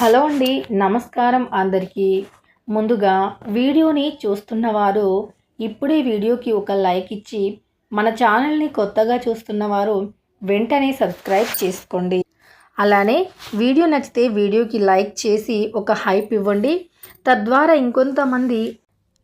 Hello అండి. నమస్కారం అందరికీ. ముందుగా వీడియోని చూస్తున్నవారు ఇప్పుడే వీడియోకి ఒక లైక్ ఇచ్చి మన ఛానల్ని కొత్తగా చూస్తున్నవారు వెంటనే సబ్స్క్రైబ్ చేసుకోండి. అలానే వీడియో నచ్చితే వీడియోకి లైక్ చేసి ఒక హైప్ ఇవ్వండి. తద్వారా ఇంకొంతమంది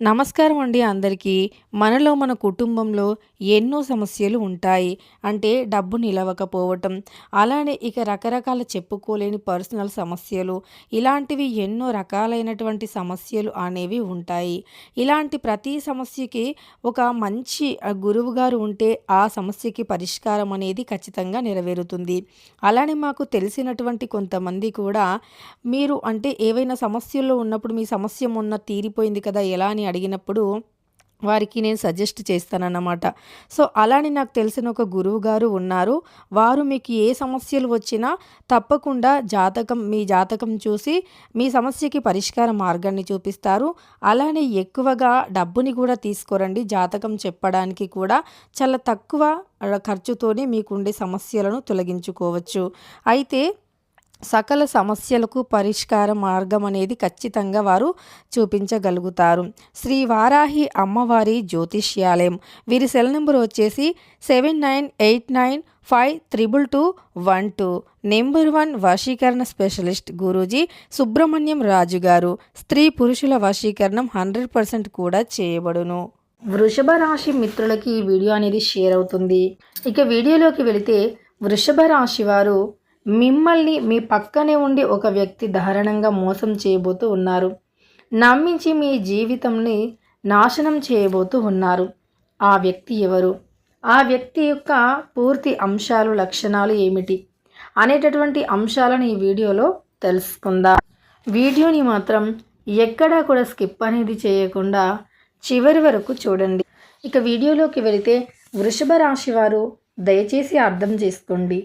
నమస్కారం అండి అందరికీ. మనలో మన కుటుంబంలో ఎన్నో సమస్యలు ఉంటాయి. అంటే డబ్బు నిలవకపోవటం, అలానే ఇక రకరకాల చెప్పుకోలేని పర్సనల్ సమస్యలు, ఇలాంటివి ఎన్నో రకాలైనటువంటి సమస్యలు అనేవి ఉంటాయి. ఇలాంటి ప్రతి సమస్యకి ఒక మంచి గురువు గారు ఉంటే ఆ సమస్యకి పరిష్కారం అనేది ఖచ్చితంగా నెరవేరుతుంది. అలానే మాకు తెలిసినటువంటి కొంతమంది కూడా మీరు అంటే ఏవైనా సమస్యల్లో ఉన్నప్పుడు మీ సమస్య మొన్న తీరిపోయింది కదా ఎలా అని అడిగినప్పుడు వారికి నేను సజెస్ట్ చేస్తానన్నమాట. సో అలానే నాకు తెలిసిన ఒక గురువు గారు ఉన్నారు. వారు మీకు ఏ సమస్యలు వచ్చినా తప్పకుండా మీ జాతకం చూసి మీ సమస్యకి పరిష్కార మార్గాన్ని చూపిస్తారు. అలానే ఎక్కువగా డబ్బుని కూడా తీసుకోరండి. జాతకం చెప్పడానికి కూడా చాలా తక్కువ ఖర్చుతోనే మీకుండే సమస్యలను తొలగించుకోవచ్చు. అయితే సకల సమస్యలకు పరిష్కార మార్గం అనేది ఖచ్చితంగా వారు చూపించగలుగుతారు. శ్రీ వారాహి అమ్మవారి జ్యోతిష్యాలయం. వీరి సెల్ నెంబర్ వచ్చేసి 7989522212. నెంబర్ 1 వశీకరణ స్పెషలిస్ట్ గురూజీ సుబ్రహ్మణ్యం రాజు గారు. స్త్రీ పురుషుల వశీకరణం 100% కూడా చేయబడును. వృషభ రాశి మిత్రులకి ఈ వీడియో అనేది షేర్ అవుతుంది. ఇక వీడియోలోకి వెళితే వృషభ రాశి వారు మిమ్మల్ని మీ పక్కనే ఉండి ఒక వ్యక్తి దారుణంగా మోసం చేయబోతూ ఉన్నారు. నమ్మించి మీ జీవితంని నాశనం చేయబోతూ ఉన్నారు. ఆ వ్యక్తి ఎవరు? ఆ వ్యక్తి యొక్క పూర్తి అంశాలు, లక్షణాలు ఏమిటి అనేటటువంటి అంశాలను ఈ వీడియోలో తెలుసుకుందాం. వీడియోని మాత్రం ఎక్కడా కూడా స్కిప్ అనేది చేయకుండా చివరి వరకు చూడండి. ఇక వీడియోలోకి వెళితే వృషభ రాశి వారు దయచేసి అర్థం చేసుకోండి.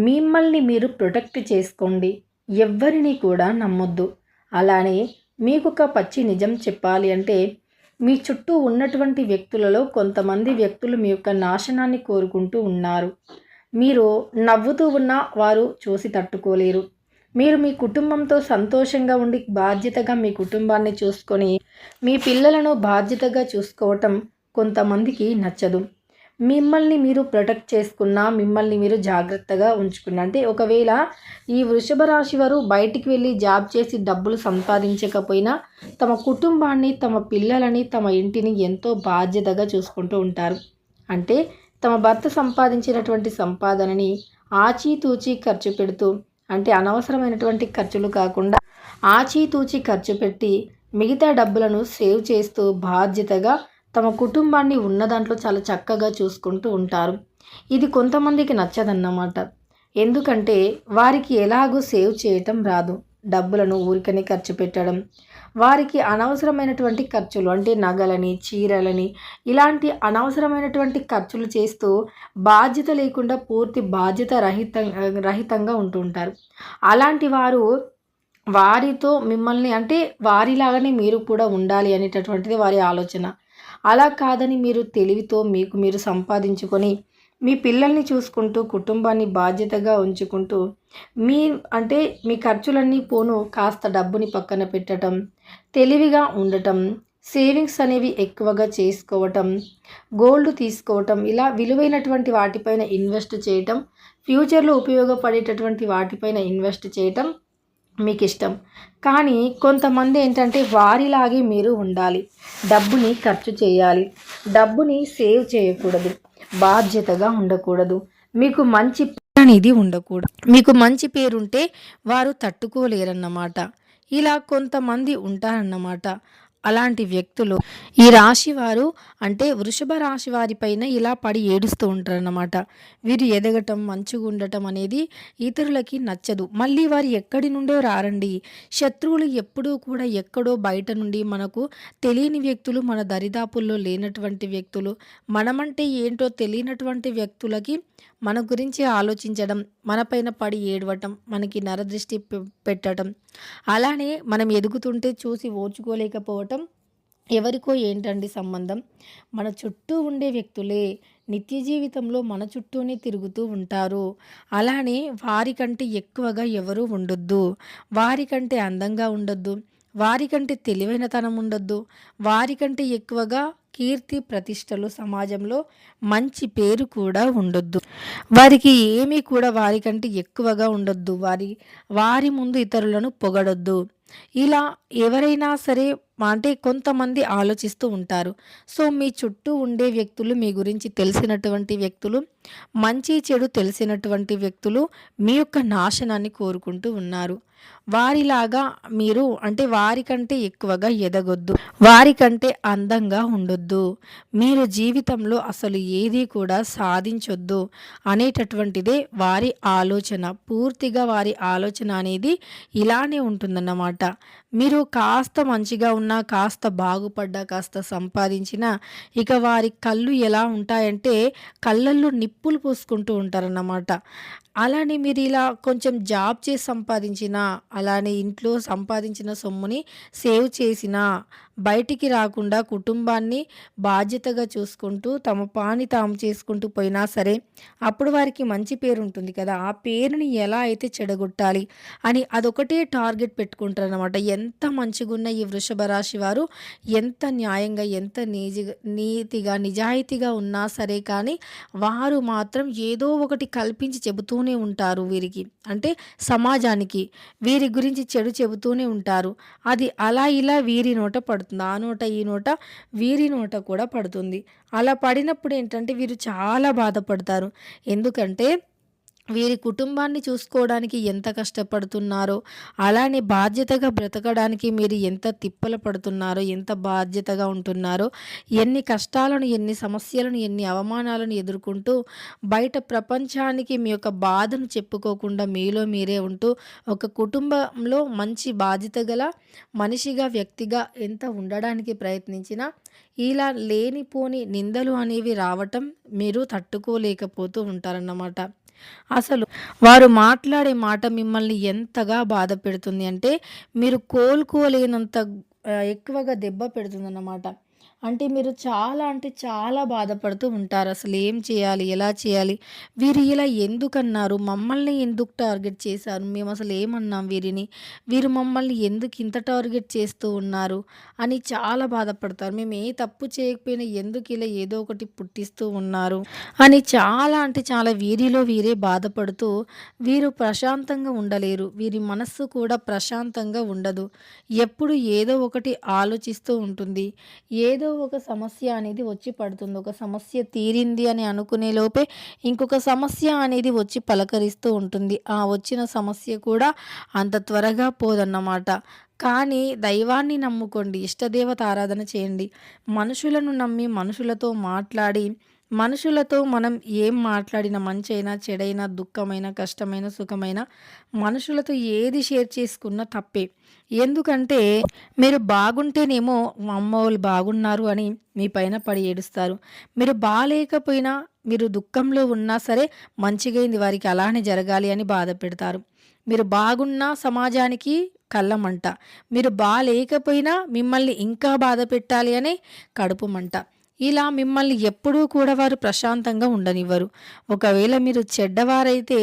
మిమ్మల్ని మీరు ప్రొటెక్ట్ చేసుకోండి. ఎవ్వరిని కూడా నమ్మొద్దు. అలానే మీకు ఒక పచ్చి నిజం చెప్పాలి అంటే మీ చుట్టూ ఉన్నటువంటి వ్యక్తులలో కొంతమంది వ్యక్తులు మీ యొక్క నాశనాన్ని కోరుకుంటూ ఉన్నారు. మీరు నవ్వుతూ ఉన్నా వారు చూసి తట్టుకోలేరు. మీరు మీ కుటుంబంతో సంతోషంగా ఉండి బాధ్యతగా మీ కుటుంబాన్ని చూసుకొని మీ పిల్లలను బాధ్యతగా చూసుకోవటం కొంతమందికి నచ్చదు. మిమ్మల్ని మీరు ప్రొటెక్ట్ చేసుకున్నా, మిమ్మల్ని మీరు జాగ్రత్తగా ఉంచుకున్నా అంటే ఒకవేళ ఈ వృషభ రాశి వారు బయటికి వెళ్ళి జాబ్ చేసి డబ్బులు సంపాదించకపోయినా తమ కుటుంబాన్ని, తమ పిల్లలని, తమ ఇంటిని ఎంతో బాధ్యతగా చూసుకుంటూ ఉంటారు. అంటే తమ భర్త సంపాదించినటువంటి సంపాదనని ఆచితూచి ఖర్చు పెడుతూ, అంటే అనవసరమైనటువంటి ఖర్చులు కాకుండా ఆచితూచి ఖర్చు పెట్టి మిగతా డబ్బులను సేవ్ చేస్తూ బాధ్యతగా తమ కుటుంబాన్ని ఉన్న దాంట్లో చాలా చక్కగా చూసుకుంటూ ఉంటారు. ఇది కొంతమందికి నచ్చదన్నమాట. ఎందుకంటే వారికి ఎలాగూ సేవ్ చేయటం రాదు. డబ్బులను ఊరికనే ఖర్చు పెట్టడం, వారికి అనవసరమైనటువంటి ఖర్చులు అంటే నగలని, చీరలని ఇలాంటి అనవసరమైనటువంటి ఖర్చులు చేస్తూ బాధ్యత లేకుండా పూర్తి బాధ్యత రహితంగా ఉంటూ ఉంటారు. అలాంటి వారు వారితో మిమ్మల్ని అంటే వారిలాగానే మీరు కూడా ఉండాలి అనేటటువంటిది వారి ఆలోచన. అలా కాదని మీరు తెలివితో మీకు మీరు సంపాదించుకొని మీ పిల్లల్ని చూసుకుంటూ కుటుంబాన్ని బాధ్యతగా ఉంచుకుంటూ మీ ఖర్చులన్నీ పోను కాస్త డబ్బుని పక్కన పెట్టడం, తెలివిగా ఉండటం, సేవింగ్స్ అనేవి ఎక్కువగా చేసుకోవటం, గోల్డ్ తీసుకోవటం, ఇలా విలువైనటువంటి వాటిపైన ఇన్వెస్ట్ చేయటం, ఫ్యూచర్లో ఉపయోగపడేటటువంటి వాటిపైన ఇన్వెస్ట్ చేయటం మీకు ఇష్టం. కానీ కొంతమంది ఏంటంటే వారిలాగే మీరు ఉండాలి. డబ్బుని ఖర్చు చేయాలి, డబ్బుని సేవ్ చేయకూడదు, బాధ్యతగా ఉండకూడదు, మీకు మంచి పేరు అనేది ఉండకూడదు. మీకు మంచి పేరుంటే వారు తట్టుకోలేరన్నమాట. ఇలా కొంతమంది ఉంటారన్నమాట. అలాంటి వ్యక్తులు ఈ రాశి వారు అంటే వృషభ రాశి వారిపైన ఇలా పడి ఏడుస్తూ ఉంటారన్నమాట. వీరు ఎదగటం, మంచిగా ఉండటం అనేది ఇతరులకి నచ్చదు. మళ్ళీ వారు ఎక్కడి నుండో రారండి. శత్రువులు ఎప్పుడూ కూడా ఎక్కడో బయట నుండి మనకు తెలియని వ్యక్తులు, మన దరిదాపుల్లో లేనటువంటి వ్యక్తులు, మనమంటే ఏంటో తెలియనటువంటి వ్యక్తులకి మన గురించి ఆలోచించడం, మనపైన పడి ఏడవటం, మనకి నరదృష్టి పెట్టడం, అలానే మనం ఎదుగుతుంటే చూసి ఓర్చుకోలేకపోవటం ఎవరికో ఏంటండి సంబంధం? మన చుట్టూ ఉండే వ్యక్తులే నిత్య జీవితంలో మన చుట్టూనే తిరుగుతూ ఉంటారు. అలానే వారికంటే ఎక్కువగా ఎవరు ఉండొద్దు. వారికంటే అందంగా ఉండొద్దు. వారికంటే తెలివైనతనం ఉండొద్దు. వారికంటే ఎక్కువగా కీర్తి ప్రతిష్టలు సమాజంలో మంచి పేరు కూడా ఉండొద్దు. వారికి ఏమీ కూడా వారికంటే ఎక్కువగా ఉండొద్దు. వారి ముందు ఇతరులను పొగడొద్దు. ఇలా ఎవరైనా సరే అంటే కొంతమంది ఆలోచిస్తూ ఉంటారు. సో, మీ చుట్టూ ఉండే వ్యక్తులు, మీ గురించి తెలిసినటువంటి వ్యక్తులు, మంచి చెడు తెలిసినటువంటి వ్యక్తులు మీ యొక్క నాశనాన్ని కోరుకుంటూ ఉన్నారు. వారిలాగా మీరు అంటే వారికంటే ఎక్కువగా ఎదగొద్దు. వారికంటే అందంగా ఉండొద్దు. మీరు జీవితంలో అసలు ఏది కూడా సాధించొద్దు అనేటటువంటిదే వారి ఆలోచన. పూర్తిగా వారి ఆలోచన అనేది ఇలానే ఉంటుందన్నమాట. మీరు కాస్త మంచిగా ఉన్నా, కాస్త బాగుపడ్డా, కాస్త సంపాదించినా ఇక వారి కళ్ళు ఎలా ఉంటాయంటే కళ్ళల్లో నిప్పులు పోసుకుంటూ ఉంటారన్నమాట. అలానే మీరు ఇలా కొంచెం జాబ్ చేసి సంపాదించినా, అలానే ఇంట్లో సంపాదించిన సొమ్ముని సేవ్ చేసినా, బయటికి రాకుండా కుటుంబాన్ని బాధ్యతగా చూసుకుంటూ తమ పని తాము చేసుకుంటూ పోయినా సరే, అప్పుడు వారికి మంచి పేరు ఉంటుంది కదా! ఆ పేరుని ఎలా అయితే చెడగొట్టాలి అని అదొకటే టార్గెట్ పెట్టుకుంటారనమాట. ఎంత మంచిగున్న ఈ వృషభ రాశి వారు ఎంత న్యాయంగా, ఎంత నీతిగా, నిజాయితీగా ఉన్నా సరే కానీ, వారు మాత్రం ఏదో ఒకటి కల్పించి చెబుతూనే ఉంటారు వీరికి. అంటే సమాజానికి వీరి గురించి చెడు చెబుతూనే ఉంటారు. అది అలా ఇలా వీరి నోట పడుతుంది. ఆ నోట ఈ నోట వీరి నోట కూడా పడుతుంది. అలా పడినప్పుడు ఏంటంటే వీరు చాలా బాధపడతారు. ఎందుకంటే వీరి కుటుంబాన్ని చూసుకోవడానికి ఎంత కష్టపడుతున్నారో, అలానే బాధ్యతగా బ్రతకడానికి మీరు ఎంత తిప్పలు పడుతున్నారో, ఎంత బాధ్యతగా ఉంటున్నారో, ఎన్ని కష్టాలను, ఎన్ని సమస్యలను, ఎన్ని అవమానాలను ఎదుర్కొంటూ బయట ప్రపంచానికి మీ యొక్క బాధను చెప్పుకోకుండా మీలో మీరే ఉంటూ ఒక కుటుంబంలో మంచి బాధ్యత గల మనిషిగా, వ్యక్తిగా ఎంత ఉండడానికి ప్రయత్నించినా ఇలా లేనిపోని నిందలు అనేవి రావటం మీరు తట్టుకోలేకపోతూ ఉంటారన్నమాట. అసలు వారు మాట్లాడే మాట మిమ్మల్ని ఎంతగా బాధ పెడుతుంది అంటే, మీరు కోలుకోలేనంత ఎక్కువగా దెబ్బ పెడుతుందన్నమాట. అంటే మీరు చాలా అంటే చాలా బాధపడుతూ ఉంటారు. అసలు ఏం చేయాలి? ఎలా చేయాలి? వీరు ఇలా ఎందుకన్నారు? మమ్మల్ని ఎందుకు టార్గెట్ చేశారు? మేము అసలు ఏమన్నాం వీరిని? వీరు మమ్మల్ని ఎందుకు ఇంత టార్గెట్ చేస్తూ ఉన్నారు? అని చాలా బాధపడతారు. మేము ఏ తప్పు చేయకపోయినా ఎందుకు ఇలా ఏదో ఒకటి పుట్టిస్తూ ఉన్నారు? అని చాలా అంటే చాలా వీరిలో వీరే బాధపడుతూ వీరు ప్రశాంతంగా ఉండలేరు. వీరి మనస్సు కూడా ప్రశాంతంగా ఉండదు. ఎప్పుడు ఏదో ఒకటి ఆలోచిస్తూ ఉంటుంది. ఏదో ఒక సమస్య అనేది వచ్చి పడుతుంది. ఒక సమస్య తీరింది అని అనుకునే లోపే ఇంకొక సమస్య అనేది వచ్చి పలకరిస్తూ ఉంటుంది. ఆ వచ్చిన సమస్య కూడా అంత త్వరగా పోదన్నమాట. కానీ దైవాన్ని నమ్ముకోండి. ఇష్టదేవత ఆరాధన చేయండి. మనుషులను నమ్మి మనుషులతో మాట్లాడి మనుషులతో మనం ఏం మాట్లాడినా మంచైనా, చెడైనా, దుఃఖమైన, కష్టమైన, సుఖమైన మనుషులతో ఏది షేర్ చేసుకున్నా తప్పే. ఎందుకంటే మీరు బాగుంటేనేమో మా అమ్మోళ్ళు బాగున్నారు అని మీ పైన పడి ఏడుస్తారు. మీరు బాలేకపోయినా, మీరు దుఃఖంలో ఉన్నా సరే మంచిగైంది వారికి అలానే జరగాలి అని బాధ పెడతారు. మీరు బాగున్నా సమాజానికి కళ్ళమంట. మీరు బాలేకపోయినా మిమ్మల్ని ఇంకా బాధ పెట్టాలి అనే కడుపు మంట. ఇలా మిమ్మల్ని ఎప్పుడూ కూడా వారు ప్రశాంతంగా ఉండనివ్వరు. ఒకవేళ మీరు చెడ్డవారైతే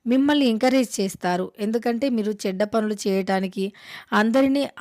మిమ్మల్ని ఎంకరేజ్ చేస్తారు. ఎందుకంటే మీరు చెడ్డ పనులు చేయటానికి,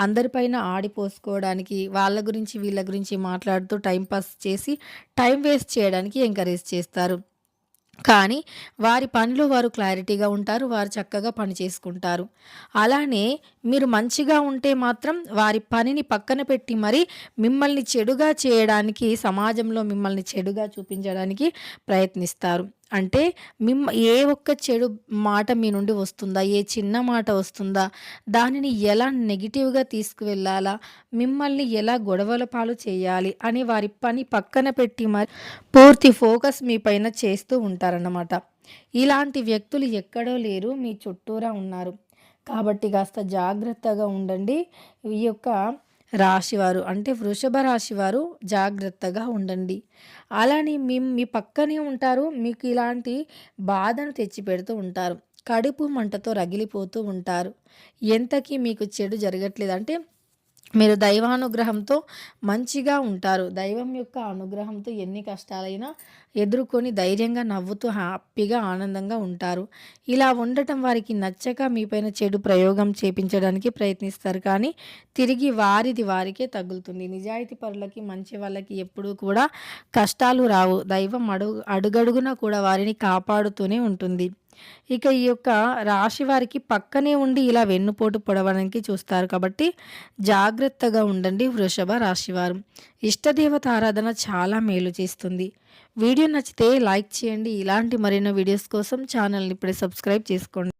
అందరిపైన ఆడిపోసుకోవడానికి, వాళ్ళ గురించి వీళ్ళ గురించి మాట్లాడుతూ టైం పాస్ చేసి టైం వేస్ట్ చేయడానికి ఎంకరేజ్ చేస్తారు. కానీ వారి పనిలో వారు క్లారిటీగా ఉంటారు. వారు చక్కగా పని చేసుకుంటారు. అలానే మీరు మంచిగా ఉంటే మాత్రం వారి పనిని పక్కన పెట్టి మరి మిమ్మల్ని చెడుగా చేయడానికి, సమాజంలో మిమ్మల్ని చెడుగా చూపించడానికి ప్రయత్నిస్తారు. అంటే ఏ ఒక్క చెడు మాట మీ నుండి వస్తుందా? ఏ చిన్న మాట వస్తుందా? దానిని ఎలా నెగెటివ్‌గా తీసుకువెళ్ళాలా? మిమ్మల్ని ఎలా గొడవల పాలు చేయాలి అని వారి పని పక్కన పెట్టి మరి పూర్తి ఫోకస్ మీ పైన చేస్తూ ఉంటారన్నమాట. ఇలాంటి వ్యక్తులు ఎక్కడో లేరు, మీ చుట్టూరా ఉన్నారు. కాబట్టి కాస్త జాగ్రత్తగా ఉండండి. ఈ యొక్క రాశివారు అంటే వృషభ రాశివారు జాగ్రత్తగా ఉండండి. అలానే మీ పక్కనే ఉంటారు. మీకు ఇలాంటి బాధను తెచ్చిపెడుతూ ఉంటారు. కడుపు మంటతో రగిలిపోతూ ఉంటారు. ఎంతకీ మీకు చెడు జరగట్లేదు అంటే మీరు దైవానుగ్రహంతో మంచిగా ఉంటారు. దైవం యొక్క అనుగ్రహంతో ఎన్ని కష్టాలైనా ఎదుర్కొని ధైర్యంగా నవ్వుతూ హ్యాపీగా ఆనందంగా ఉంటారు. ఇలా ఉండటం వారికి నచ్చక మీపైన చెడు ప్రయోగం చేపించడానికి ప్రయత్నిస్తారు. కానీ తిరిగి వారిది వారికే తగులుతుంది. నిజాయితీ పరులకి, మంచి వాళ్ళకి ఎప్పుడూ కూడా కష్టాలు రావు. దైవం అడుగడుగునా కూడా వారిని కాపాడుతూనే ఉంటుంది. ఇక ఈ యొక్క రాశి వారికి పక్కనే ఉండి ఇలా వెన్నుపోటు పొడవడానికి చూస్తారు కాబట్టి జాగ్రత్తగా ఉండండి వృషభ రాశివారు. ఇష్టదేవత ఆరాధన చాలా మేలు చేస్తుంది. వీడియో నచ్చితే లైక్ చేయండి. ఇలాంటి మరెన్నో వీడియోస్ కోసం ఛానల్ని ఇప్పుడే సబ్స్క్రైబ్ చేసుకోండి.